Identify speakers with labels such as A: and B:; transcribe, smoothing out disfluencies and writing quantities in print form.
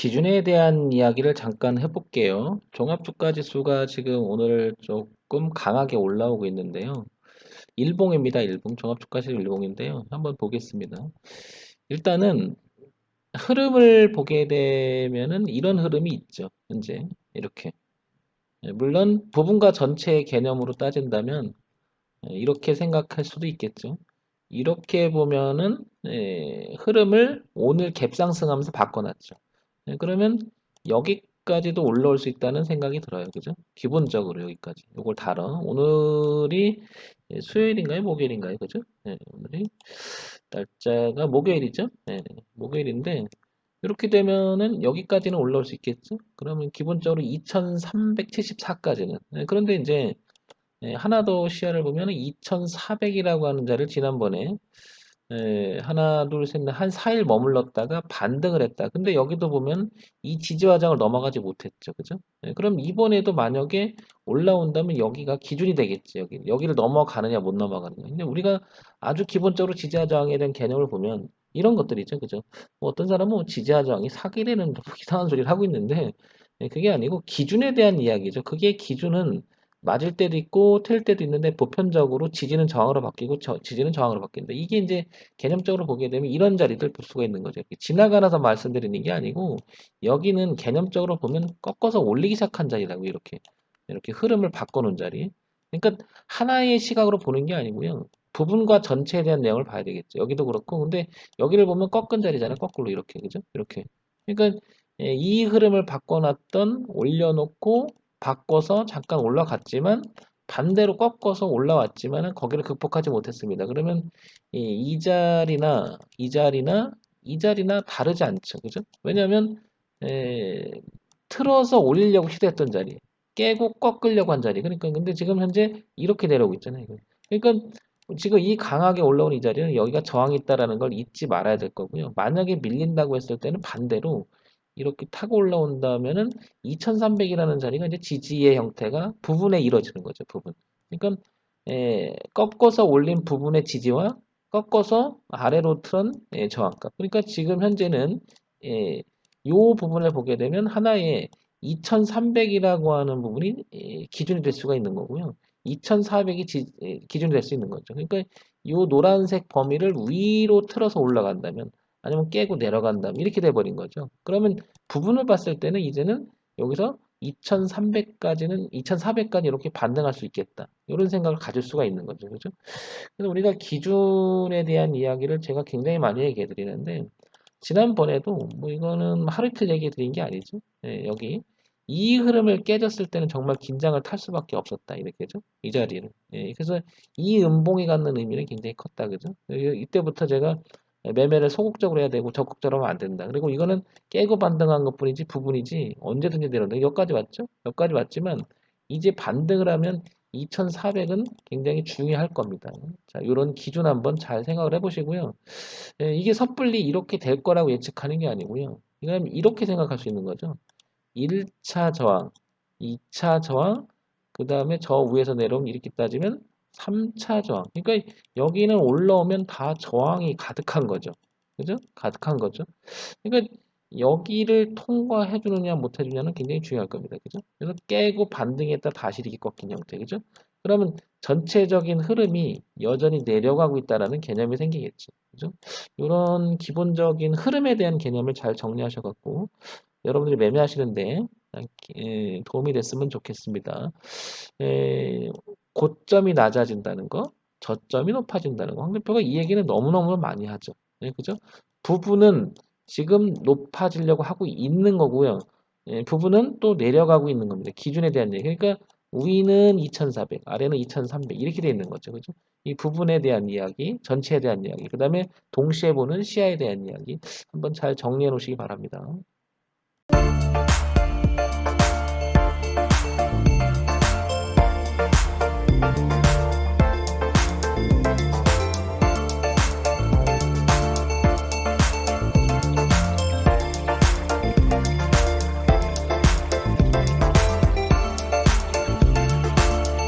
A: 기준에 대한 이야기를 잠깐 해볼게요. 종합주가지수가 지금 오늘 조금 강하게 올라오고 있는데요. 일봉입니다. 일봉. 종합주가지수 일봉인데요. 한번 보겠습니다. 일단은 흐름을 보게 되면은 이런 흐름이 있죠. 현재 이렇게. 물론 부분과 전체의 개념으로 따진다면 이렇게 생각할 수도 있겠죠. 이렇게 보면은 흐름을 오늘 갭상승하면서 바꿔놨죠. 그러면 여기까지도 올라올 수 있다는 생각이 들어요. 그죠? 기본적으로 여기까지. 이걸 다뤄. 오늘이 수요일인가요? 목요일인가요? 그죠? 오늘이 날짜가 목요일이죠? 목요일인데 이렇게 되면은 여기까지는 올라올 수 있겠죠? 그러면 기본적으로 2374까지는. 그런데 이제 하나 더 시야를 보면 2400이라고 하는 자를 지난번에 하나, 둘, 셋, 넷, 한 4일 머물렀다가 반등을 했다. 근데 여기도 보면 이 지지화장을 넘어가지 못했죠. 그죠? 그럼 이번에도 만약에 올라온다면 여기가 기준이 되겠지. 여기를 넘어가느냐, 못 넘어가느냐. 근데 우리가 아주 기본적으로 지지화장에 대한 개념을 보면 이런 것들이죠. 그죠? 뭐 어떤 사람은 뭐 지지화장이 사기라는 이상한 소리를 하고 있는데 그게 아니고 기준에 대한 이야기죠. 그게 기준은 맞을 때도 있고 틀릴 때도 있는데 보편적으로 지지는 저항으로 바뀌고 지지는 저항으로 바뀐다. 이게 이제 개념적으로 보게 되면 이런 자리들 볼 수가 있는 거죠. 지나가면서 말씀드리는 게 아니고 여기는 개념적으로 보면 꺾어서 올리기 시작한 자리라고 이렇게 흐름을 바꿔놓은 자리. 그러니까 하나의 시각으로 보는 게 아니고요. 부분과 전체에 대한 내용을 봐야 되겠죠. 여기도 그렇고 근데 여기를 보면 꺾은 자리잖아요. 거꾸로 이렇게 그죠? 이렇게. 그러니까 이 흐름을 바꿔놨던 올려놓고 바꿔서 잠깐 올라갔지만 반대로 꺾어서 올라왔지만은 거기를 극복하지 못했습니다. 그러면 이 자리나 이 자리나 이 자리나 다르지 않죠. 그죠? 왜냐하면 에, 틀어서 올리려고 시도했던 자리, 깨고 꺾으려고 한 자리. 그러니까 근데 지금 현재 이렇게 내려오고 있잖아요. 그러니까 지금 이 강하게 올라온 이 자리는 여기가 저항이 있다라는 걸 잊지 말아야 될 거고요. 만약에 밀린다고 했을 때는 반대로 이렇게 타고 올라온다면은 2300이라는 자리가 이제 지지의 형태가 부분에 이루어지는 거죠. 부분. 그러니까 꺾어서 올린 부분의 지지와 꺾어서 아래로 틀은 저항값. 그러니까 지금 현재는 이 부분을 보게 되면 하나의 2300이라고 하는 부분이 기준이 될 수가 있는 거고요. 2400이 기준이 될 수 있는 거죠. 그러니까 이 노란색 범위를 위로 틀어서 올라간다면 아니면 깨고 내려간다면 이렇게 돼버린 거죠. 그러면 부분을 봤을 때는 이제는 여기서 2300까지는 2400까지 이렇게 반등할 수 있겠다. 이런 생각을 가질 수가 있는 거죠. 그죠? 그래서 우리가 기준에 대한 이야기를 제가 굉장히 많이 얘기해 드리는데 지난번에도 뭐 이거는 하루 이틀 얘기해 드린 게 아니죠. 여기 이 흐름을 깨졌을 때는 정말 긴장을 탈 수밖에 없었다. 이렇게죠. 이 자리를. 그래서 이 음봉이 갖는 의미는 굉장히 컸다. 그죠? 이때부터 제가 매매를 소극적으로 해야 되고 적극적으로 하면 안 된다. 그리고 이거는 깨고 반등한 것뿐이지 부분이지 언제든지 내려온다. 여기까지 왔죠? 여기까지 왔지만 이제 반등을 하면 2400은 굉장히 중요할 겁니다. 자, 이런 기준 한번 잘 생각을 해보시고요. 이게 섣불리 이렇게 될 거라고 예측하는 게 아니고요. 이건 이렇게 생각할 수 있는 거죠. 1차 저항, 2차 저항, 그 다음에 저 위에서 내려오면 이렇게 따지면 3차 저항. 그러니까 여기는 올라오면 다 저항이 가득한 거죠. 그죠? 가득한 거죠. 그러니까 여기를 통과해 주느냐 못 해주냐는 굉장히 중요할 겁니다. 그죠? 그래서 깨고 반등했다 다시 이렇게 꺾인 형태. 그죠? 그러면 전체적인 흐름이 여전히 내려가고 있다라는 개념이 생기겠죠. 그죠? 이런 기본적인 흐름에 대한 개념을 잘 정리하셔갖고 여러분들이 매매하시는데 도움이 됐으면 좋겠습니다. 에, 고점이 낮아진다는 거, 저점이 높아진다는 거. 황대표가 이 얘기는 너무너무 많이 하죠. 그죠? 부분은 지금 높아지려고 하고 있는 거고요. 부분은 또 내려가고 있는 겁니다. 기준에 대한 얘기. 그러니까 위는 2400, 아래는 2300 이렇게 되어 있는 거죠. 그죠? 이 부분에 대한 이야기, 전체에 대한 이야기, 그 다음에 동시에 보는 시야에 대한 이야기 한번 잘 정리해 놓으시기 바랍니다.